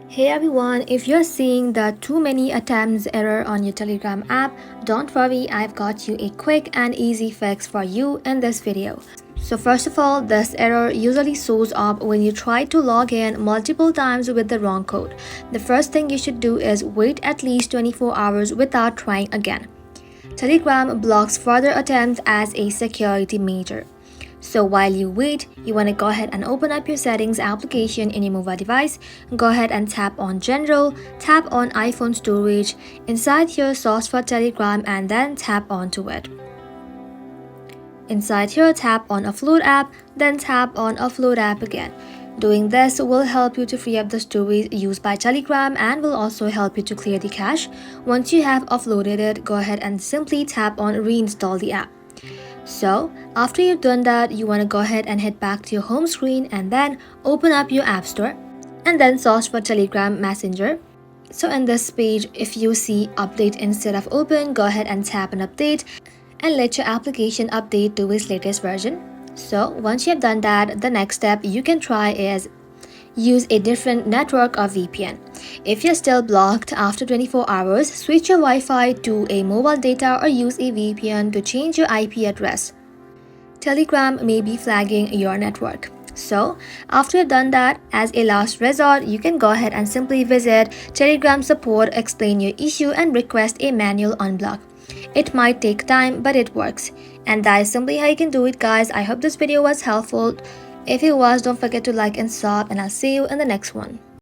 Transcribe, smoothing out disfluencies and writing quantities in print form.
Hey everyone, if you're seeing the too many attempts error on your Telegram app, don't worry, I've got you a quick and easy fix for you in this video. So first of all, this error usually shows up when you try to log in multiple times with the wrong code. The first thing you should do is wait at least 24 hours without trying again. Telegram blocks further attempts as a security measure. So while you wait, you want to go ahead and open up your settings application in your mobile device. Go ahead and tap on general, tap on iPhone storage, inside here search for Telegram and then tap onto it. Inside here tap on offload app, then tap on offload app again. Doing this will help you to free up the storage used by Telegram and will also help you to clear the cache. Once you have offloaded it, go ahead and simply tap on reinstall the app. So, after you've done that, you want to go ahead and head back to your home screen and then open up your app store and then search for Telegram Messenger. So in this page, if you see update instead of open, go ahead and tap on update and let your application update to its latest version. So once you have done that, the next step you can try is use a different network or VPN. If you're still blocked after 24 hours, switch your Wi-Fi to a mobile data or use a VPN to change your IP address. Telegram may be flagging your network. So, after you've done that, as a last resort, you can go ahead and simply visit Telegram support, explain your issue, and request a manual unblock. It might take time, but it works. And that is simply how you can do it, guys. I hope this video was helpful. If it was, don't forget to like and sub, and I'll see you in the next one.